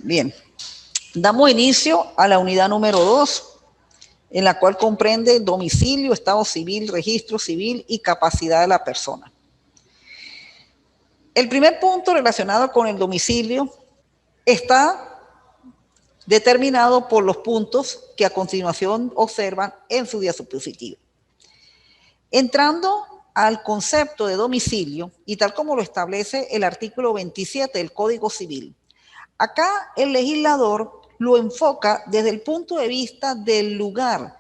Bien, damos inicio a la unidad número 2, en la cual comprende domicilio, estado civil, registro civil y capacidad de la persona. El primer punto relacionado con el domicilio está determinado por los puntos que a continuación observan en su diapositiva. Entrando al concepto de domicilio, y tal como lo establece el artículo 27 del Código Civil, acá el legislador lo enfoca desde el punto de vista del lugar,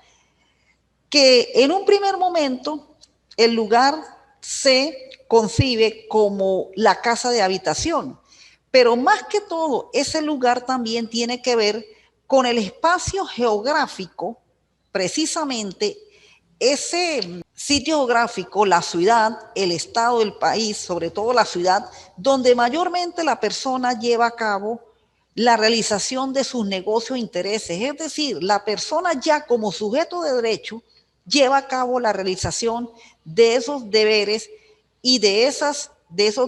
que en un primer momento el lugar se concibe como la casa de habitación, pero más que todo ese lugar también tiene que ver con el espacio geográfico, precisamente ese sitio geográfico, la ciudad, el estado, el país, sobre todo la ciudad, donde mayormente la persona lleva a cabo la realización de sus negocios e intereses. Es decir, la persona ya como sujeto de derecho lleva a cabo la realización de esos deberes y de esos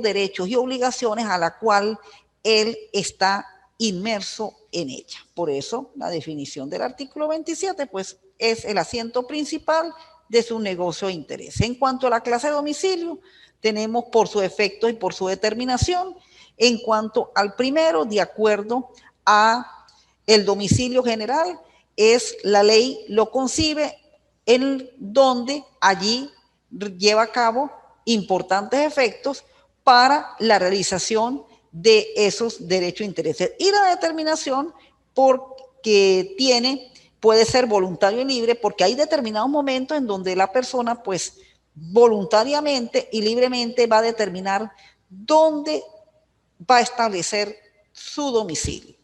derechos y obligaciones a la cual él está inmerso en ella. Por eso la definición del artículo 27 pues es el asiento principal de su negocio e interés. En cuanto a la clase de domicilio, tenemos por su efecto y por su determinación. En cuanto al primero, de acuerdo a el domicilio general, es la ley lo concibe en donde allí lleva a cabo importantes efectos para la realización de esos derechos e intereses. Y la determinación porque puede ser voluntario y libre, porque hay determinados momentos en donde la persona pues voluntariamente y libremente va a determinar dónde va a establecer su domicilio.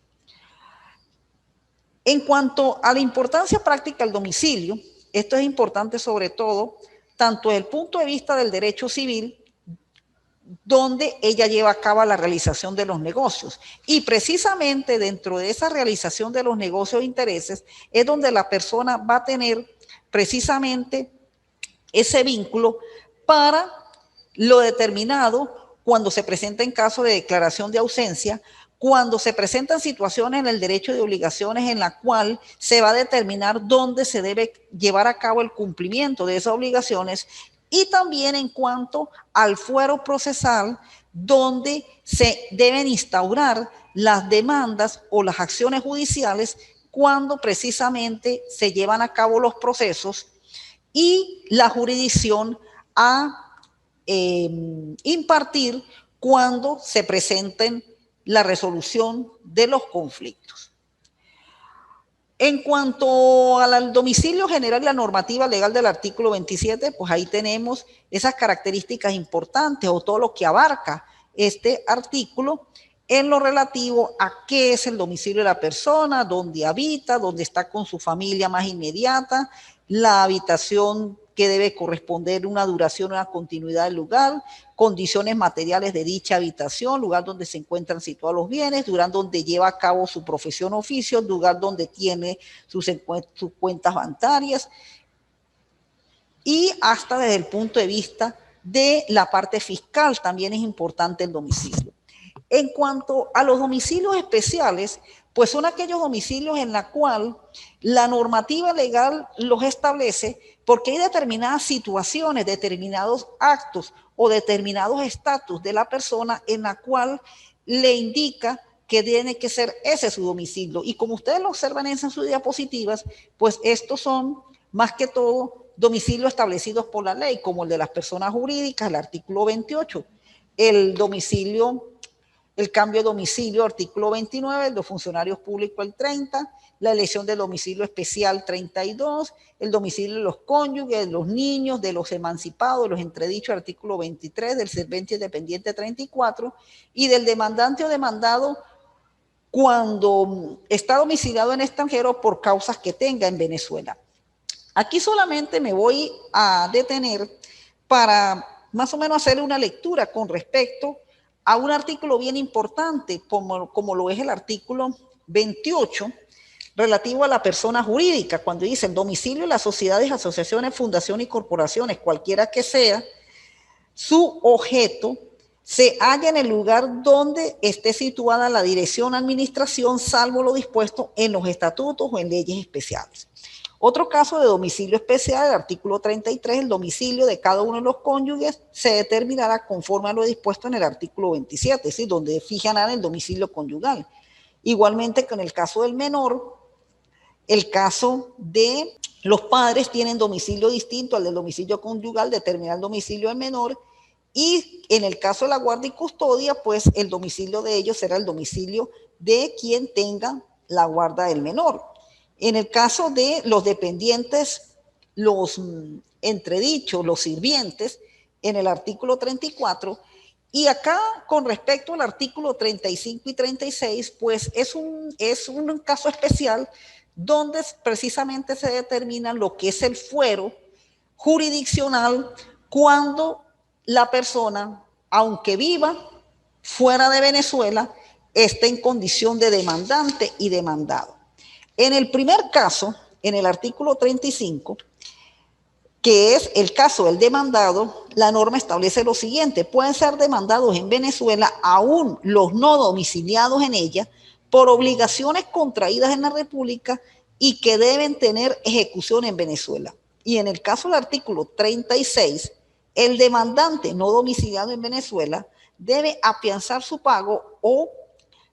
En cuanto a la importancia práctica del domicilio, esto es importante sobre todo tanto desde el punto de vista del derecho civil, donde ella lleva a cabo la realización de los negocios. Y precisamente dentro de esa realización de los negocios e intereses es donde la persona va a tener precisamente ese vínculo para lo determinado cuando se presenta en caso de declaración de ausencia, cuando se presentan situaciones en el derecho de obligaciones en la cual se va a determinar dónde se debe llevar a cabo el cumplimiento de esas obligaciones, y también en cuanto al fuero procesal, donde se deben instaurar las demandas o las acciones judiciales cuando precisamente se llevan a cabo los procesos y la jurisdicción a impartir cuando se presenten la resolución de los conflictos. En cuanto al domicilio general y la normativa legal del artículo 27, pues ahí tenemos esas características importantes o todo lo que abarca este artículo en lo relativo a qué es el domicilio de la persona, dónde habita, dónde está con su familia más inmediata, la habitación que debe corresponder una duración, una continuidad del lugar, condiciones materiales de dicha habitación, lugar donde se encuentran situados los bienes, lugar donde lleva a cabo su profesión o oficio, lugar donde tiene sus cuentas bancarias, y hasta desde el punto de vista de la parte fiscal también es importante el domicilio. En cuanto a los domicilios especiales, pues son aquellos domicilios en la cual la normativa legal los establece porque hay determinadas situaciones, determinados actos o determinados estatus de la persona en la cual le indica que tiene que ser ese su domicilio. Y como ustedes lo observan en sus diapositivas, pues estos son más que todo domicilios establecidos por la ley, como el de las personas jurídicas, el artículo 28, el domicilio, el cambio de domicilio, artículo 29, el de los funcionarios públicos, el 30, la elección del domicilio especial, 32, el domicilio de los cónyuges, de los niños, de los emancipados, de los entredichos, artículo 23, del servente independiente, 34, y del demandante o demandado cuando está domiciliado en extranjero por causas que tenga en Venezuela. Aquí solamente me voy a detener para más o menos hacer una lectura con respecto a un artículo bien importante, como lo es el artículo 28, relativo a la persona jurídica, cuando dice el domicilio de las sociedades, asociaciones, fundaciones y corporaciones, cualquiera que sea su objeto, se halla en el lugar donde esté situada la dirección administración, salvo lo dispuesto en los estatutos o en leyes especiales. Otro caso de domicilio especial, el artículo 33, el domicilio de cada uno de los cónyuges se determinará conforme a lo dispuesto en el artículo 27, es decir, donde fijarán el domicilio conyugal. Igualmente que en el caso del menor, el caso de los padres tienen domicilio distinto al del domicilio conyugal, determina el domicilio del menor, y en el caso de la guardia y custodia, pues el domicilio de ellos será el domicilio de quien tenga la guarda del menor. En el caso de los dependientes, los entredichos, los sirvientes, en el artículo 34, y acá con respecto al artículo 35 y 36, pues es un caso especial donde precisamente se determina lo que es el fuero jurisdiccional cuando la persona, aunque viva fuera de Venezuela, esté en condición de demandante y demandado. En el primer caso, en el artículo 35, que es el caso del demandado, la norma establece lo siguiente: pueden ser demandados en Venezuela aún los no domiciliados en ella por obligaciones contraídas en la República y que deben tener ejecución en Venezuela. Y en el caso del artículo 36, el demandante no domiciliado en Venezuela debe afianzar su pago o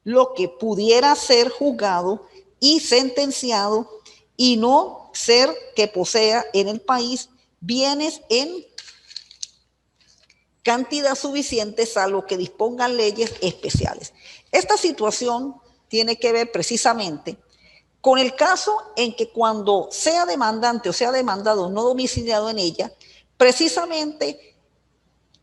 lo que pudiera ser juzgado y sentenciado y no ser que posea en el país bienes en cantidad suficiente, salvo que dispongan leyes especiales. Esta situación tiene que ver precisamente con el caso en que cuando sea demandante o sea demandado no domiciliado en ella, precisamente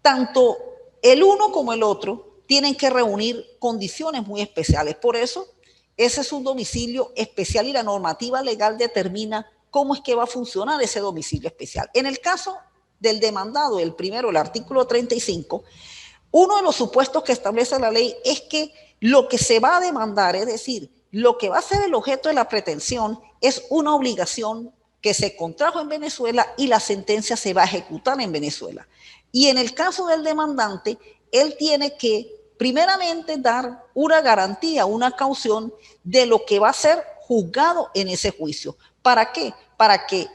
tanto el uno como el otro tienen que reunir condiciones muy especiales. Por eso, ese es un domicilio especial y la normativa legal determina cómo es que va a funcionar ese domicilio especial. En el caso del demandado, el primero, el artículo 35, uno de los supuestos que establece la ley es que lo que se va a demandar, es decir, lo que va a ser el objeto de la pretensión, es una obligación que se contrajo en Venezuela y la sentencia se va a ejecutar en Venezuela. Y en el caso del demandante, él tiene que primeramente dar una garantía, una caución de lo que va a ser juzgado en ese juicio. ¿Para qué? Para que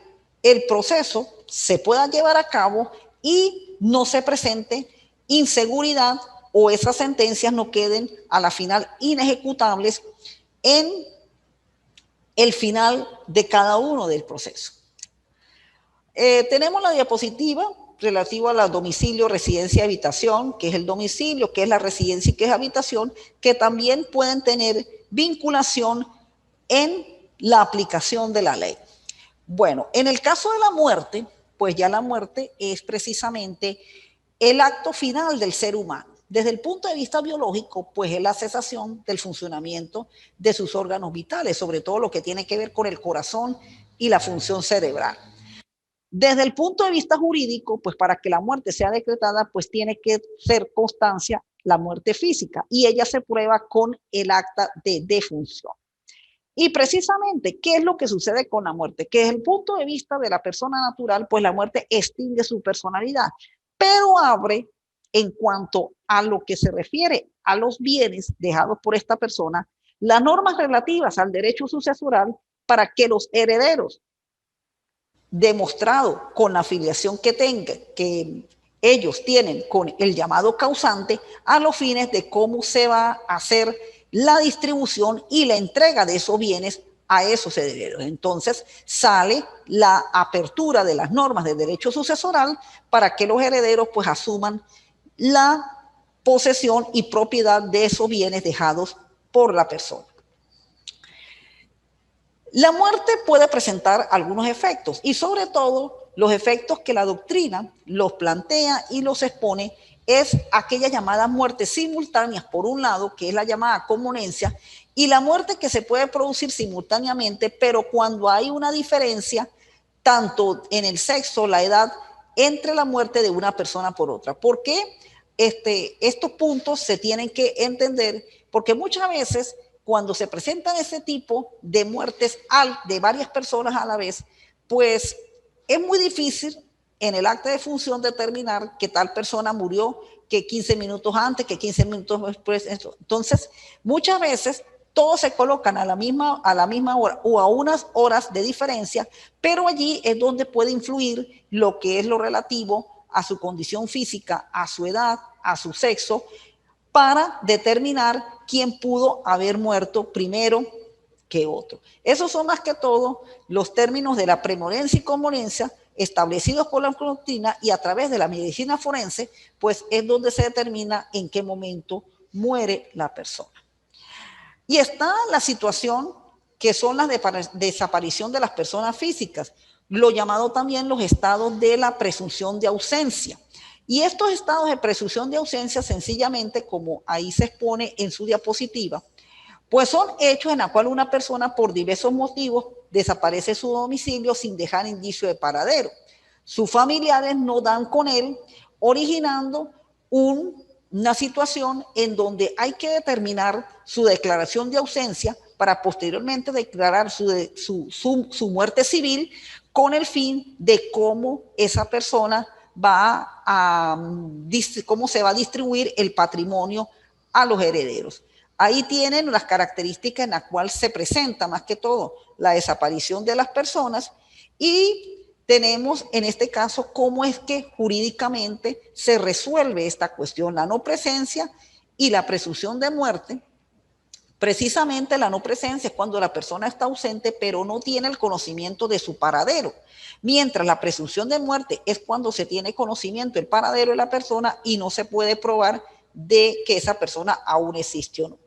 el proceso se pueda llevar a cabo y no se presente inseguridad o esas sentencias no queden a la final inejecutables en el final de cada uno del proceso. Tenemos la diapositiva relativa al domicilio, residencia, habitación, que es el domicilio, que es la residencia y que es habitación, que también pueden tener vinculación en la aplicación de la ley. Bueno, en el caso de la muerte, pues ya la muerte es precisamente el acto final del ser humano. Desde el punto de vista biológico, pues es la cesación del funcionamiento de sus órganos vitales, sobre todo lo que tiene que ver con el corazón y la función cerebral. Desde el punto de vista jurídico, pues para que la muerte sea decretada, pues tiene que ser constancia la muerte física y ella se prueba con el acta de defunción. Y precisamente, ¿qué es lo que sucede con la muerte? Que desde el punto de vista de la persona natural, pues la muerte extingue su personalidad, pero abre en cuanto a lo que se refiere a los bienes dejados por esta persona, las normas relativas al derecho sucesoral para que los herederos, demostrado con la afiliación que tengan, que ellos tienen con el llamado causante, a los fines de cómo se va a hacer la distribución y la entrega de esos bienes a esos herederos. Entonces sale la apertura de las normas de derecho sucesoral para que los herederos pues asuman la posesión y propiedad de esos bienes dejados por la persona. La muerte puede presentar algunos efectos y sobre todo los efectos que la doctrina los plantea y los expone es aquella llamada muerte simultáneas, por un lado, que es la llamada comunencia, y la muerte que se puede producir simultáneamente, pero cuando hay una diferencia, tanto en el sexo, la edad, entre la muerte de una persona por otra. ¿Por qué? Estos puntos se tienen que entender, porque muchas veces cuando se presentan ese tipo de muertes de varias personas a la vez, pues es muy difícil en el acta de función determinar que tal persona murió que 15 minutos antes, que 15 minutos después. Entonces, muchas veces todos se colocan a la misma hora o a unas horas de diferencia, pero allí es donde puede influir lo que es lo relativo a su condición física, a su edad, a su sexo, para determinar quién pudo haber muerto primero que otro. Esos son más que todo los términos de la premorencia y conmorencia establecidos por la doctrina, y a través de la medicina forense, pues es donde se determina en qué momento muere la persona. Y está la situación que son las de desaparición de las personas físicas, lo llamado también los estados de la presunción de ausencia. Y estos estados de presunción de ausencia, sencillamente, como ahí se expone en su diapositiva, pues son hechos en los cuales una persona por diversos motivos desaparece de su domicilio sin dejar indicio de paradero. Sus familiares no dan con él, originando una situación en donde hay que determinar su declaración de ausencia para posteriormente declarar su muerte civil, con el fin de cómo esa persona cómo se va a distribuir el patrimonio a los herederos. Ahí tienen las características en las cuales se presenta más que todo la desaparición de las personas, y tenemos en este caso cómo es que jurídicamente se resuelve esta cuestión, la no presencia y la presunción de muerte. Precisamente la no presencia es cuando la persona está ausente pero no tiene el conocimiento de su paradero, mientras la presunción de muerte es cuando se tiene conocimiento del paradero de la persona y no se puede probar de que esa persona aún existe o no.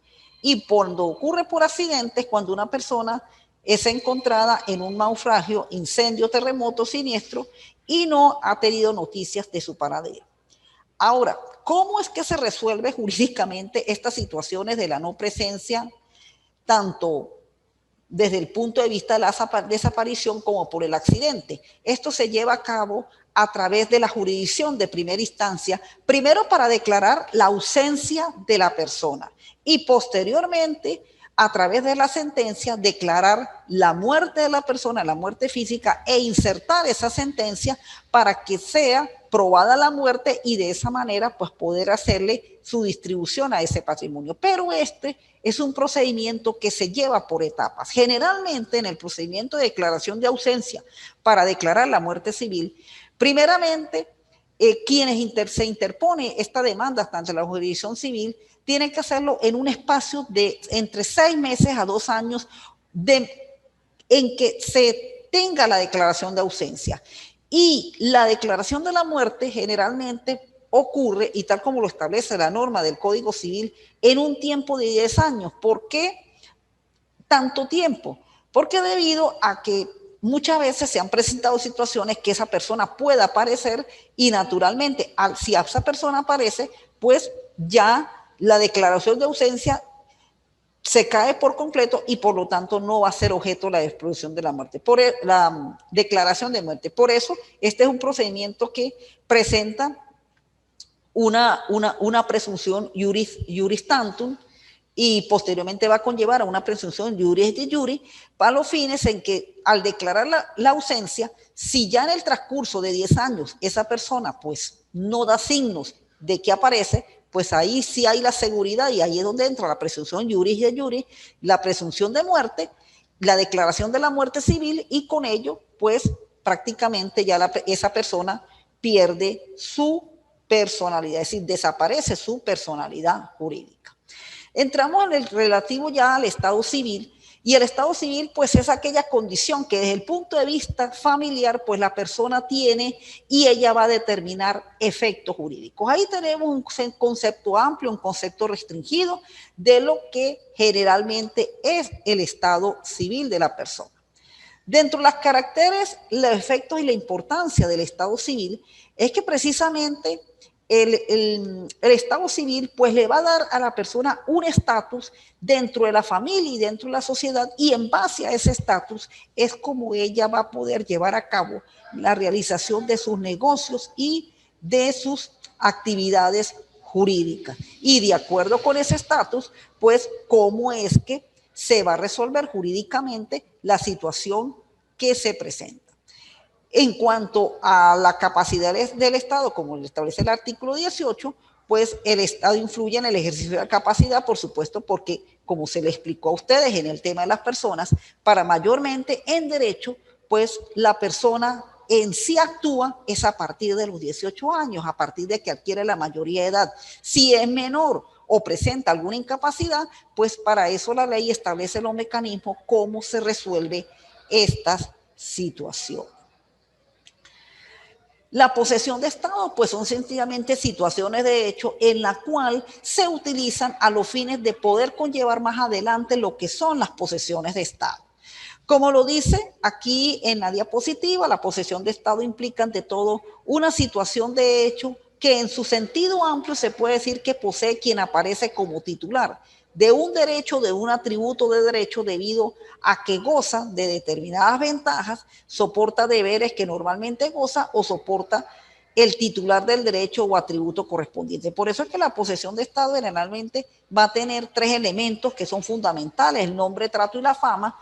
Y cuando ocurre por accidentes, cuando una persona es encontrada en un naufragio, incendio, terremoto, siniestro, y no ha tenido noticias de su paradero. Ahora, ¿cómo es que se resuelve jurídicamente estas situaciones de la no presencia, tanto desde el punto de vista de la desaparición como por el accidente? Esto se lleva a cabo a través de la jurisdicción de primera instancia, primero para declarar la ausencia de la persona y posteriormente, a través de la sentencia, declarar la muerte de la persona, la muerte física, e insertar esa sentencia para que sea probada la muerte y de esa manera pues poder hacerle su distribución a ese patrimonio. Pero este es un procedimiento que se lleva por etapas. Generalmente en el procedimiento de declaración de ausencia para declarar la muerte civil, primeramente quienes se interpone esta demanda ante la jurisdicción civil tienen que hacerlo en un espacio de entre 6 meses a 2 años en que se tenga la declaración de ausencia. Y la declaración de la muerte generalmente ocurre, y tal como lo establece la norma del Código Civil, en un tiempo de 10 años. ¿Por qué tanto tiempo? Porque debido a que muchas veces se han presentado situaciones que esa persona pueda aparecer y naturalmente, si esa persona aparece, pues ya la declaración de ausencia se cae por completo y por lo tanto no va a ser objeto de la explosión de la muerte, la declaración de muerte. Por eso, este es un procedimiento que presenta una presunción juris tantum y posteriormente va a conllevar a una presunción juris de juri, para los fines en que al declarar la ausencia, si ya en el transcurso de 10 años esa persona pues no da signos de que aparece, pues ahí sí hay la seguridad, y ahí es donde entra la presunción juris de juri, la presunción de muerte, la declaración de la muerte civil, y con ello pues prácticamente ya esa persona pierde su personalidad, es decir, desaparece su personalidad jurídica. Entramos en el relativo ya al estado civil, y el estado civil pues es aquella condición que desde el punto de vista familiar pues la persona tiene y ella va a determinar efectos jurídicos. Ahí tenemos un concepto amplio, un concepto restringido de lo que generalmente es el estado civil de la persona. Dentro de los caracteres, los efectos y la importancia del estado civil es que precisamente el estado civil pues le va a dar a la persona un estatus dentro de la familia y dentro de la sociedad, y en base a ese estatus es como ella va a poder llevar a cabo la realización de sus negocios y de sus actividades jurídicas. Y de acuerdo con ese estatus, pues cómo es que se va a resolver jurídicamente la situación que se presenta. En cuanto a la capacidad del Estado, como lo establece el artículo 18, pues el Estado influye en el ejercicio de la capacidad, por supuesto, porque, como se le explicó a ustedes en el tema de las personas, para mayormente en derecho, pues la persona en sí actúa es a partir de los 18 años, a partir de que adquiere la mayoría de edad. Si es menor o presenta alguna incapacidad, pues para eso la ley establece los mecanismos, cómo se resuelve estas situaciones. La posesión de Estado, pues son sencillamente situaciones de hecho en la cual se utilizan a los fines de poder conllevar más adelante lo que son las posesiones de Estado. Como lo dice aquí en la diapositiva, la posesión de Estado implica ante todo una situación de hecho que en su sentido amplio se puede decir que posee quien aparece como titular de un derecho, de un atributo de derecho debido a que goza de determinadas ventajas, soporta deberes que normalmente goza o soporta el titular del derecho o atributo correspondiente. Por eso es que la posesión de Estado generalmente va a tener tres elementos que son fundamentales: el nombre, trato y la fama,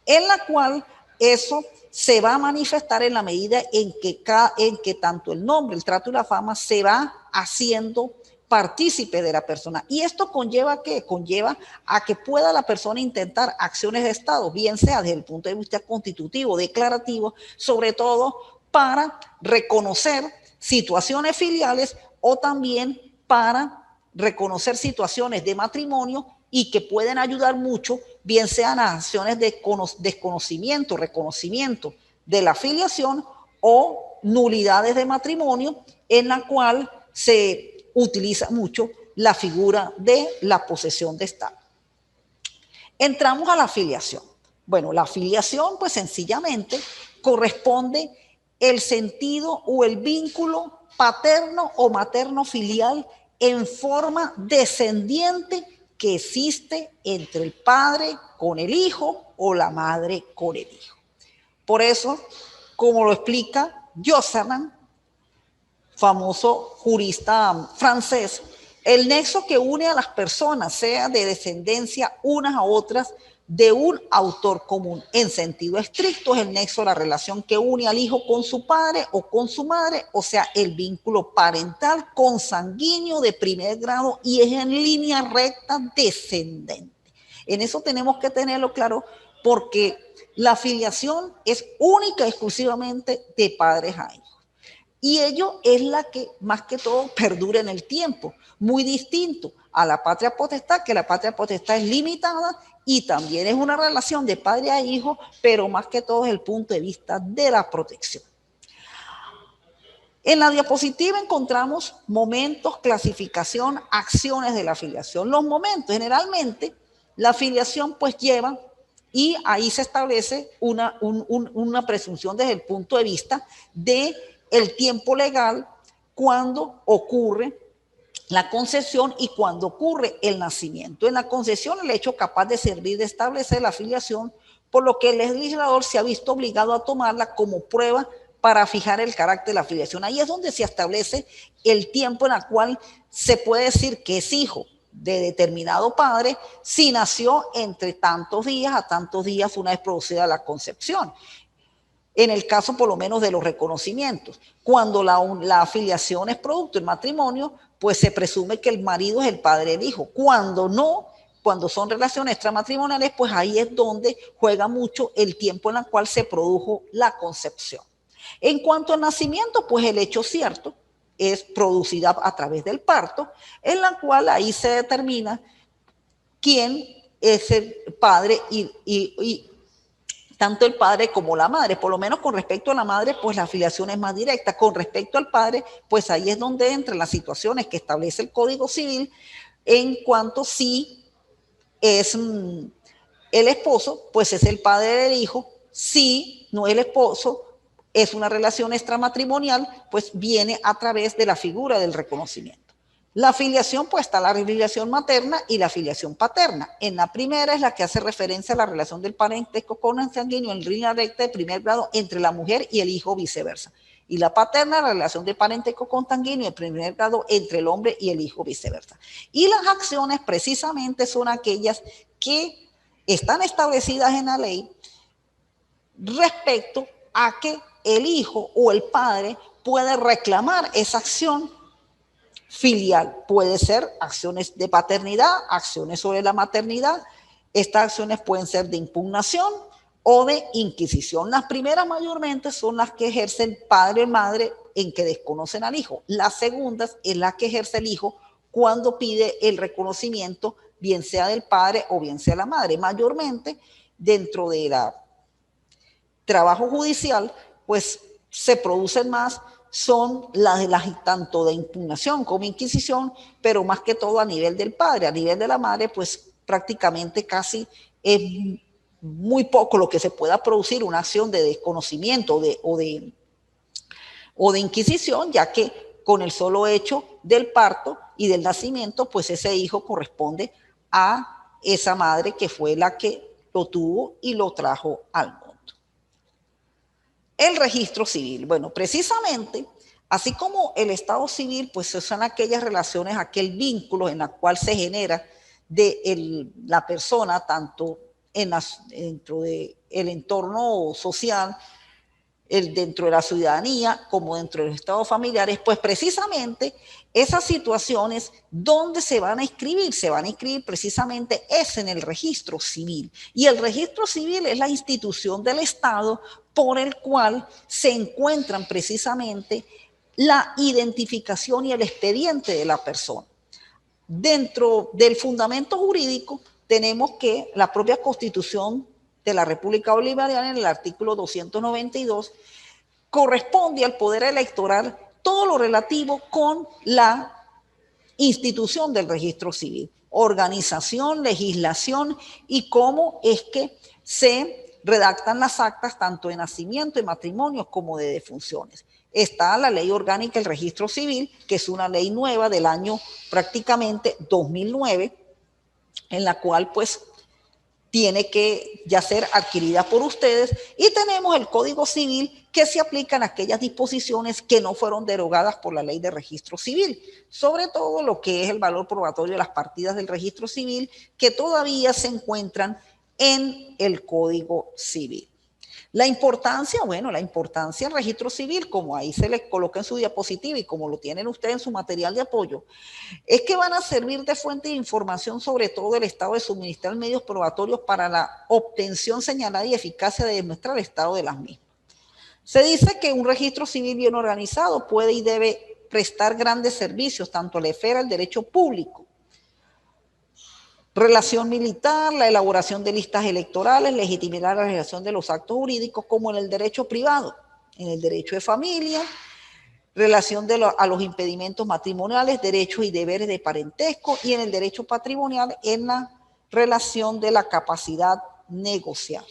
en la cual eso se va a manifestar en la medida en que tanto el nombre, el trato y la fama se va haciendo partícipe de la persona. Y esto conlleva ¿qué? Conlleva a que pueda la persona intentar acciones de Estado, bien sea desde el punto de vista constitutivo, declarativo, sobre todo para reconocer situaciones filiales o también para reconocer situaciones de matrimonio y que pueden ayudar mucho, bien sean acciones de desconocimiento, reconocimiento de la filiación o nulidades de matrimonio, en la cual se utiliza mucho la figura de la posesión de Estado. Entramos a la filiación. Bueno, la filiación pues sencillamente corresponde el sentido o el vínculo paterno o materno filial en forma descendiente que existe entre el padre con el hijo o la madre con el hijo. Por eso, como lo explica Josserand, famoso jurista francés, el nexo que une a las personas, sea de descendencia unas a otras, de un autor común. En sentido estricto es el nexo, la relación que une al hijo con su padre o con su madre, o sea, el vínculo parental consanguíneo de primer grado y es en línea recta descendente. En eso tenemos que tenerlo claro porque la filiación es única y exclusivamente de padres a hijos. Y ello es la que más que todo perdura en el tiempo, muy distinto a la patria potestad, que la patria potestad es limitada y también es una relación de padre a hijo, pero más que todo desde el punto de vista de la protección. En la diapositiva encontramos momentos, clasificación, acciones de la filiación. Los momentos, generalmente, la filiación pues lleva, y ahí se establece una presunción desde el punto de vista de el tiempo legal cuando ocurre la concesión y cuando ocurre el nacimiento. En la concesión, el hecho capaz de servir de establecer la filiación, por lo que el legislador se ha visto obligado a tomarla como prueba para fijar el carácter de la filiación. Ahí es donde se establece el tiempo en el cual se puede decir que es hijo de determinado padre si nació entre tantos días a tantos días una vez producida la concepción. En el caso por lo menos de los reconocimientos. Cuando la afiliación es producto del matrimonio, pues se presume que el marido es el padre del hijo. Cuando no, cuando son relaciones extramatrimoniales, pues ahí es donde juega mucho el tiempo en el cual se produjo la concepción. En cuanto al nacimiento, pues el hecho cierto es producida a través del parto, en la cual ahí se determina quién es el padre y tanto el padre como la madre. Por lo menos con respecto a la madre, pues la afiliación es más directa. Con respecto al padre, pues ahí es donde entran las situaciones que establece el Código Civil en cuanto si es el esposo, pues es el padre del hijo. Si no es el esposo, es una relación extramatrimonial, pues viene a través de la figura del reconocimiento. La filiación, pues está la filiación materna y la filiación paterna. En la primera es la que hace referencia a la relación del parentesco consanguíneo en línea recta de primer grado entre la mujer y el hijo, viceversa. Y la paterna, la relación de parentesco consanguíneo de primer grado entre el hombre y el hijo, viceversa. Y las acciones precisamente son aquellas que están establecidas en la ley respecto a que el hijo o el padre puede reclamar esa acción filial. Puede ser acciones de paternidad, acciones sobre la maternidad. Estas acciones pueden ser de impugnación o de inquisición. Las primeras mayormente son las que ejerce el padre o madre en que desconocen al hijo. Las segundas es la que ejerce el hijo cuando pide el reconocimiento, bien sea del padre o bien sea la madre. Mayormente dentro de la trabajo judicial, pues se producen más, son las tanto de impugnación como inquisición, pero más que todo a nivel del padre. A nivel de la madre, pues prácticamente casi es muy poco lo que se pueda producir una acción de desconocimiento o de inquisición, ya que con el solo hecho del parto y del nacimiento, pues ese hijo corresponde a esa madre que fue la que lo tuvo y lo trajo al mundo. El registro civil. Bueno, precisamente, así como el estado civil, pues son aquellas relaciones, aquel vínculo en la cual se genera de la persona, tanto dentro del entorno social, dentro de la ciudadanía, como dentro de los estados familiares, pues precisamente esas situaciones donde se van a inscribir precisamente es en el registro civil. Y el registro civil es la institución del Estado por el cual se encuentran precisamente la identificación y el expediente de la persona. Dentro del fundamento jurídico tenemos que la propia Constitución de la República Bolivariana, en el artículo 292, corresponde al poder electoral todo lo relativo con la institución del registro civil, organización, legislación y cómo es que se redactan las actas tanto de nacimiento, de matrimonios como de defunciones. Está la ley orgánica del registro civil, que es una ley nueva del año prácticamente 2009, en la cual pues tiene que ya ser adquirida por ustedes, y tenemos el Código Civil que se aplican a aquellas disposiciones que no fueron derogadas por la ley de registro civil, sobre todo lo que es el valor probatorio de las partidas del registro civil que todavía se encuentran en el Código Civil. La importancia, bueno, la importancia del registro civil, como ahí se les coloca en su diapositiva y como lo tienen ustedes en su material de apoyo, es que van a servir de fuente de información sobre todo el estado de suministrar medios probatorios para la obtención señalada y eficacia de demostrar el estado de las mismas. Se dice que un registro civil bien organizado puede y debe prestar grandes servicios, tanto a la esfera del derecho público, relación militar, la elaboración de listas electorales, legitimar la realización de los actos jurídicos, como en el derecho privado, en el derecho de familia, relación a los impedimentos matrimoniales, derechos y deberes de parentesco, y en el derecho patrimonial en la relación de la capacidad negocial.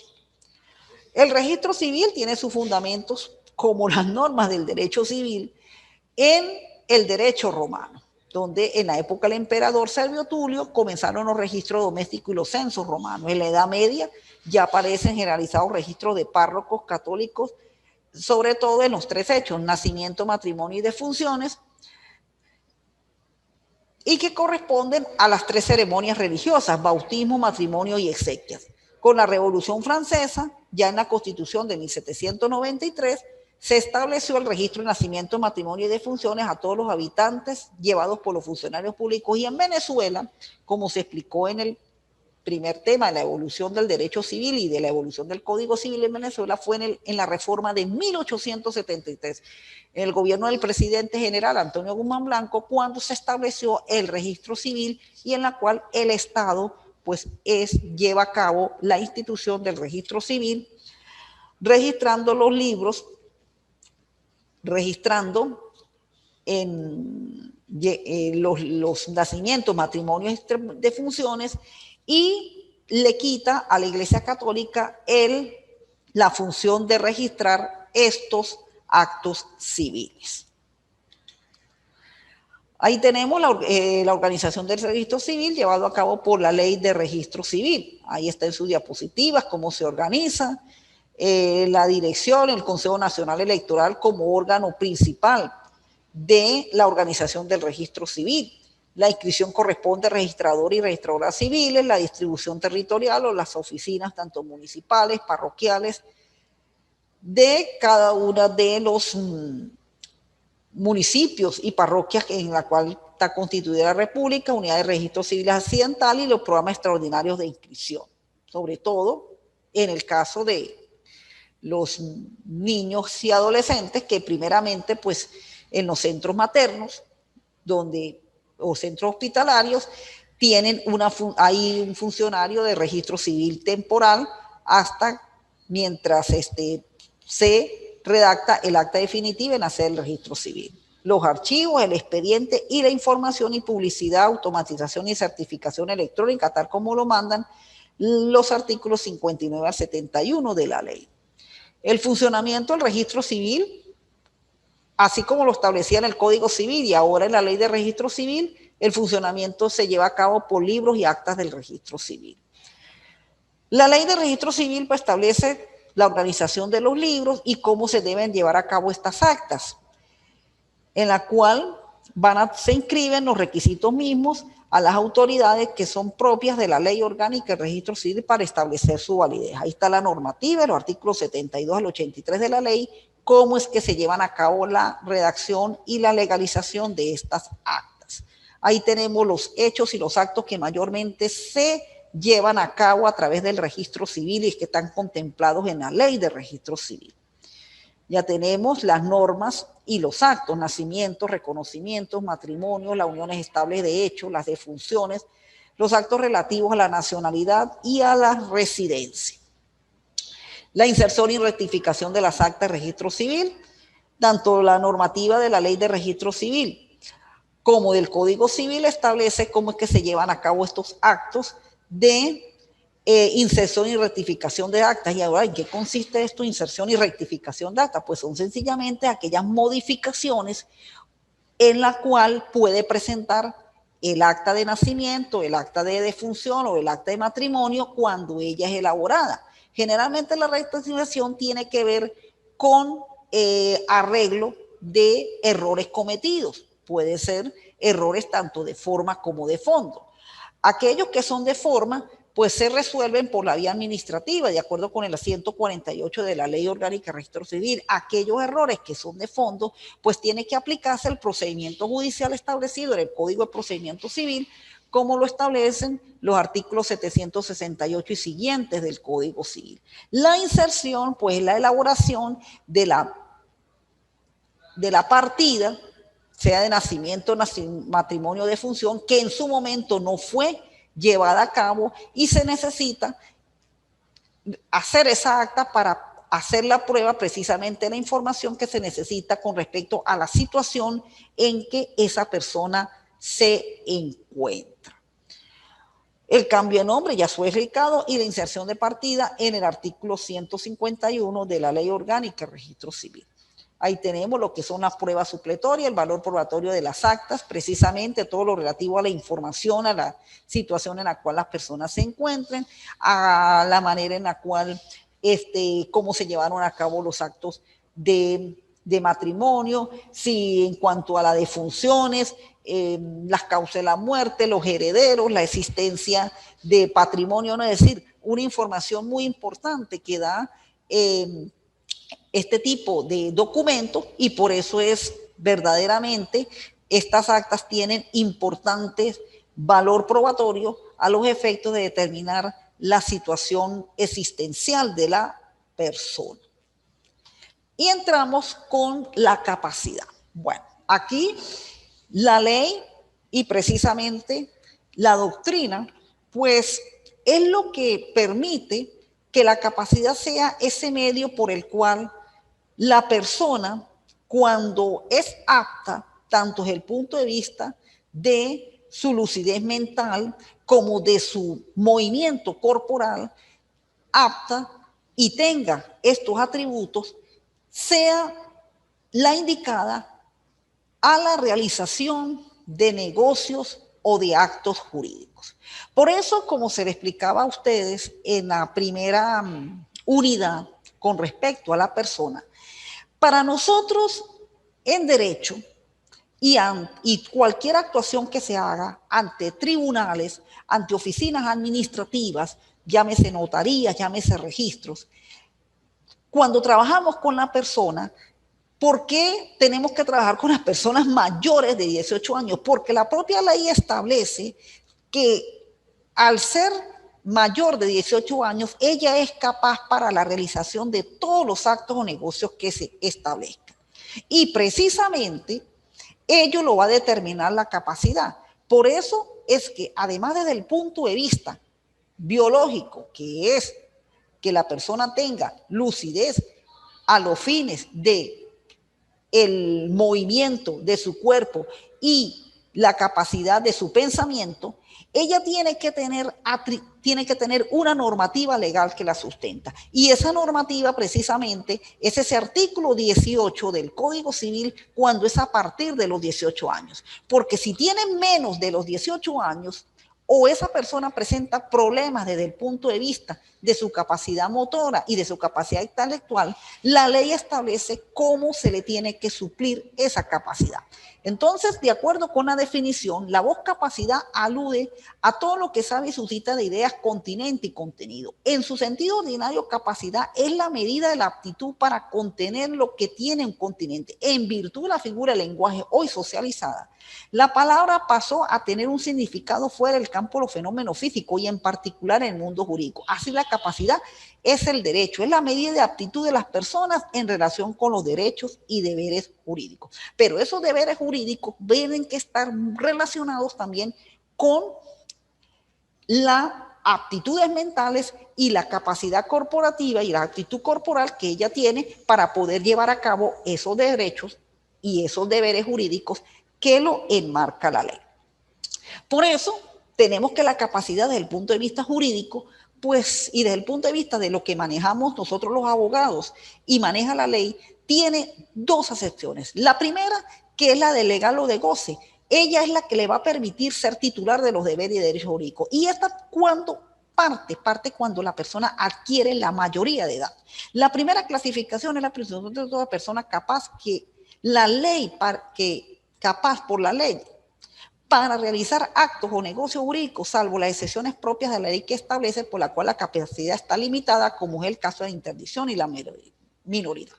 El registro civil tiene sus fundamentos como las normas del derecho civil en el derecho romano, donde en la época del emperador Servio Tulio comenzaron los registros domésticos y los censos romanos. En la Edad Media ya aparecen generalizados registros de párrocos católicos, sobre todo en los tres hechos: nacimiento, matrimonio y defunciones, y que corresponden a las tres ceremonias religiosas: bautismo, matrimonio y exequias. Con la Revolución Francesa, ya en la Constitución de 1793, se estableció el registro de nacimiento, matrimonio y defunciones a todos los habitantes llevados por los funcionarios públicos. Y en Venezuela, como se explicó en el primer tema de la evolución del derecho civil y de la evolución del Código Civil en Venezuela, fue en la reforma de 1873, en el gobierno del presidente general Antonio Guzmán Blanco, cuando se estableció el registro civil, y en la cual el Estado pues lleva a cabo la institución del registro civil, registrando los libros, registrando los nacimientos, matrimonios y defunciones, y le quita a la Iglesia Católica la función de registrar estos actos civiles. Ahí tenemos la organización del registro civil llevado a cabo por la ley de registro civil. Ahí está en sus diapositivas cómo se organiza, la dirección, el Consejo Nacional Electoral como órgano principal de la organización del registro civil. La inscripción corresponde a registrador y registradoras civiles, la distribución territorial o las oficinas tanto municipales, parroquiales, de cada uno de los municipios y parroquias en la cual Está constituida la República, unidad de registros civiles accidentales y los programas extraordinarios de inscripción, sobre todo en el caso de los niños y adolescentes que primeramente pues en los centros maternos o centros hospitalarios tienen hay un funcionario de registro civil temporal hasta mientras se redacta el acta definitiva en hacer el registro civil. Los archivos, el expediente y la información y publicidad, automatización y certificación electrónica, tal como lo mandan los artículos 59 al 71 de la ley. El funcionamiento del registro civil, así como lo establecía en el Código Civil y ahora en la Ley de Registro Civil, el funcionamiento se lleva a cabo por libros y actas del registro civil. La Ley de Registro Civil pues, establece la organización de los libros y cómo se deben llevar a cabo estas actas, en la cual se inscriben los requisitos mismos a las autoridades que son propias de la Ley Orgánica del Registro Civil para establecer su validez. Ahí está la normativa, los artículos 72 al 83 de la ley, cómo es que se llevan a cabo la redacción y la legalización de estas actas. Ahí tenemos los hechos y los actos que mayormente se llevan a cabo a través del registro civil y que están contemplados en la Ley de Registro Civil. Ya tenemos las normas y los actos, nacimientos, reconocimientos, matrimonios, las uniones estables de hecho, las defunciones, los actos relativos a la nacionalidad y a la residencia. La inserción y rectificación de las actas de registro civil, tanto la normativa de la Ley de Registro Civil como del Código Civil establece cómo es que se llevan a cabo estos actos de inserción y rectificación de actas. Y ahora, ¿en qué consiste esto, inserción y rectificación de actas? Pues son sencillamente aquellas modificaciones en la cual puede presentar el acta de nacimiento, el acta de defunción o el acta de matrimonio cuando ella es elaborada. Generalmente la rectificación tiene que ver con arreglo de errores cometidos. Puede ser errores tanto de forma como de fondo. Aquellos que son de forma pues se resuelven por la vía administrativa, de acuerdo con el 148 de la Ley Orgánica de Registro Civil. Aquellos errores que son de fondo, pues tiene que aplicarse el procedimiento judicial establecido en el Código de Procedimiento Civil, como lo establecen los artículos 768 y siguientes del Código Civil. La inserción, pues, es la elaboración de la partida, sea de nacimiento, matrimonio o defunción, que en su momento no fue llevada a cabo y se necesita hacer esa acta para hacer la prueba precisamente de la información que se necesita con respecto a la situación en que esa persona se encuentra. El cambio de nombre ya fue explicado y la inserción de partida en el artículo 151 de la Ley Orgánica de Registro Civil. Ahí tenemos lo que son las pruebas supletorias, el valor probatorio de las actas, precisamente todo lo relativo a la información, a la situación en la cual las personas se encuentren, a la manera en la cual, cómo se llevaron a cabo los actos de matrimonio, si en cuanto a las defunciones, las causas de la muerte, los herederos, la existencia de patrimonio, no, es decir, una información muy importante que da este tipo de documentos y por eso es verdaderamente estas actas tienen importante valor probatorio a los efectos de determinar la situación existencial de la persona. Y entramos con la capacidad. Bueno, aquí la ley y precisamente la doctrina, pues es lo que permite que la capacidad sea ese medio por el cual la persona, cuando es apta, tanto desde el punto de vista de su lucidez mental como de su movimiento corporal, apta y tenga estos atributos, sea la indicada a la realización de negocios o de actos jurídicos. Por eso, como se le explicaba a ustedes en la primera unidad con respecto a la persona, para nosotros en derecho y cualquier actuación que se haga ante tribunales, ante oficinas administrativas, llámese notarías, llámese registros, cuando trabajamos con la persona, ¿Por qué tenemos que trabajar con las personas mayores de 18 años? Porque la propia ley establece que al ser mayor de 18 años, ella es capaz para la realización de todos los actos o negocios que se establezcan. Y precisamente ello lo va a determinar la capacidad. Por eso es que además desde el punto de vista biológico, que es que la persona tenga lucidez a los fines de el movimiento de su cuerpo y la capacidad de su pensamiento, ella tiene que tener una normativa legal que la sustenta. Y esa normativa precisamente es ese artículo 18 del Código Civil cuando es a partir de los 18 años. Porque si tienen menos de los 18 años, o esa persona presenta problemas desde el punto de vista de su capacidad motora y de su capacidad intelectual, la ley establece cómo se le tiene que suplir esa capacidad. Entonces, de acuerdo con la definición, la voz capacidad alude a todo lo que sabe y suscita de ideas continente y contenido. En su sentido ordinario, capacidad es la medida de la aptitud para contener lo que tiene un continente. En virtud de la figura del lenguaje hoy socializada, la palabra pasó a tener un significado fuera del campo de los fenómenos físicos y en particular en el mundo jurídico. Así la capacidad es el derecho, es la medida de aptitud de las personas en relación con los derechos y deberes jurídicos. Pero esos deberes jurídicos tienen que estar relacionados también con las aptitudes mentales y la capacidad corporativa y la actitud corporal que ella tiene para poder llevar a cabo esos derechos y esos deberes jurídicos que lo enmarca la ley. Por eso tenemos que la capacidad desde el punto de vista jurídico, pues, y desde el punto de vista de lo que manejamos nosotros los abogados y maneja la ley, tiene dos acepciones. La primera, que es la de legal o de goce. Ella es la que le va a permitir ser titular de los deberes y derechos jurídicos. Y esta cuando parte cuando la persona adquiere la mayoría de edad. La primera clasificación es la presunción de toda persona capaz que la ley, capaz por la ley, para realizar actos o negocios jurídicos, salvo las excepciones propias de la ley que establece, por la cual la capacidad está limitada, como es el caso de la interdicción y la minoridad.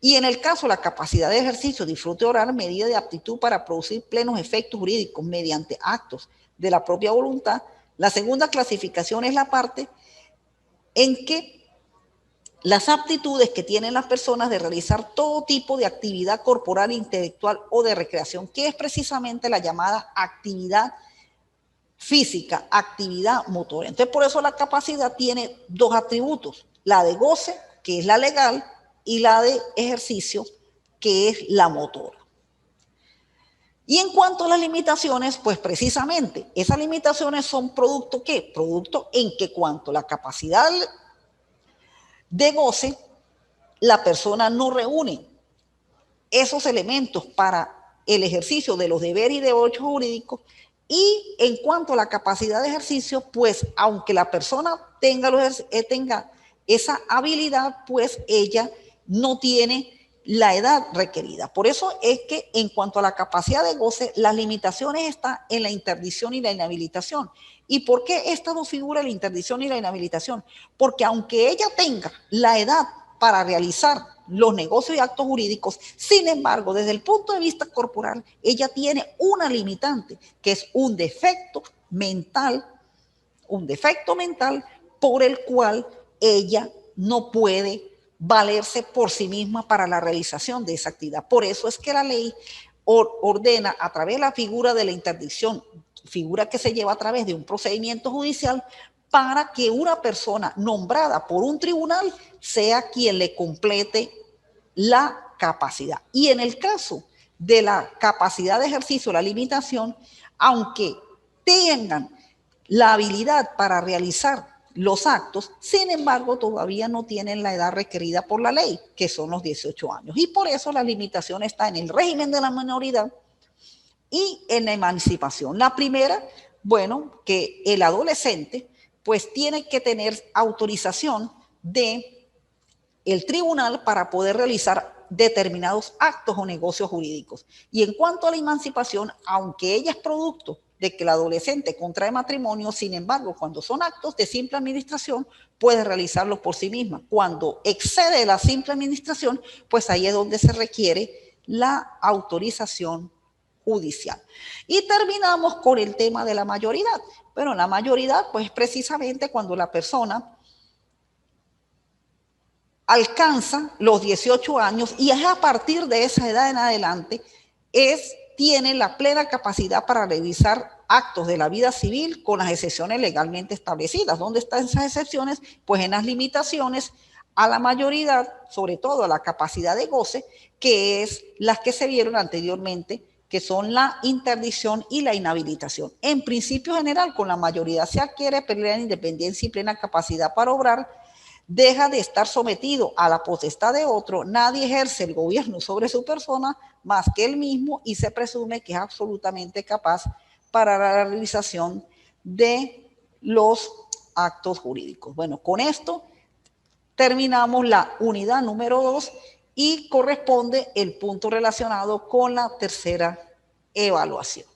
Y en el caso de la capacidad de ejercicio, disfrute oral, medida de aptitud para producir plenos efectos jurídicos mediante actos de la propia voluntad, la segunda clasificación es la parte en que las aptitudes que tienen las personas de realizar todo tipo de actividad corporal, intelectual o de recreación, que es precisamente la llamada actividad física, actividad motora. Entonces, por eso la capacidad tiene dos atributos, la de goce, que es la legal, y la de ejercicio, que es la motora. Y en cuanto a las limitaciones, pues precisamente esas limitaciones son producto ¿qué? Producto en que cuanto la capacidad de goce, la persona no reúne esos elementos para el ejercicio de los deberes y derechos jurídicos. Y en cuanto a la capacidad de ejercicio, pues aunque la persona tenga esa habilidad, pues ella no tiene la edad requerida. Por eso es que en cuanto a la capacidad de goce, las limitaciones están en la interdicción y la inhabilitación. ¿Y por qué estas dos figuras, la interdicción y la inhabilitación? Porque aunque ella tenga la edad para realizar los negocios y actos jurídicos, sin embargo, desde el punto de vista corporal, ella tiene una limitante, que es un defecto mental por el cual ella no puede valerse por sí misma para la realización de esa actividad. Por eso es que la ley ordena a través de la figura de la interdicción, figura que se lleva a través de un procedimiento judicial, para que una persona nombrada por un tribunal sea quien le complete la capacidad. Y en el caso de la capacidad de ejercicio, la limitación, aunque tengan la habilidad para realizar los actos, sin embargo, todavía no tienen la edad requerida por la ley, que son los 18 años. Y por eso la limitación está en el régimen de la minoridad y en la emancipación. La primera, bueno, que el adolescente pues tiene que tener autorización de el tribunal para poder realizar determinados actos o negocios jurídicos. Y en cuanto a la emancipación, aunque ella es producto de que el adolescente contrae matrimonio, sin embargo, cuando son actos de simple administración, puede realizarlos por sí misma. Cuando excede la simple administración, pues ahí es donde se requiere la autorización judicial. Y terminamos con el tema de la mayoridad. Bueno, la mayoridad, pues precisamente cuando la persona alcanza los 18 años y es a partir de esa edad en adelante, tiene la plena capacidad para realizar actos de la vida civil con las excepciones legalmente establecidas. ¿Dónde están esas excepciones? Pues en las limitaciones a la mayoridad, sobre todo a la capacidad de goce, que es las que se vieron anteriormente, que son la interdicción y la inhabilitación. En principio general, con la mayoría se adquiere plena independencia y plena capacidad para obrar, deja de estar sometido a la potestad de otro, nadie ejerce el gobierno sobre su persona más que él mismo y se presume que es absolutamente capaz para la realización de los actos jurídicos. Bueno, con esto terminamos la unidad número 2 y corresponde el punto relacionado con la tercera evaluación.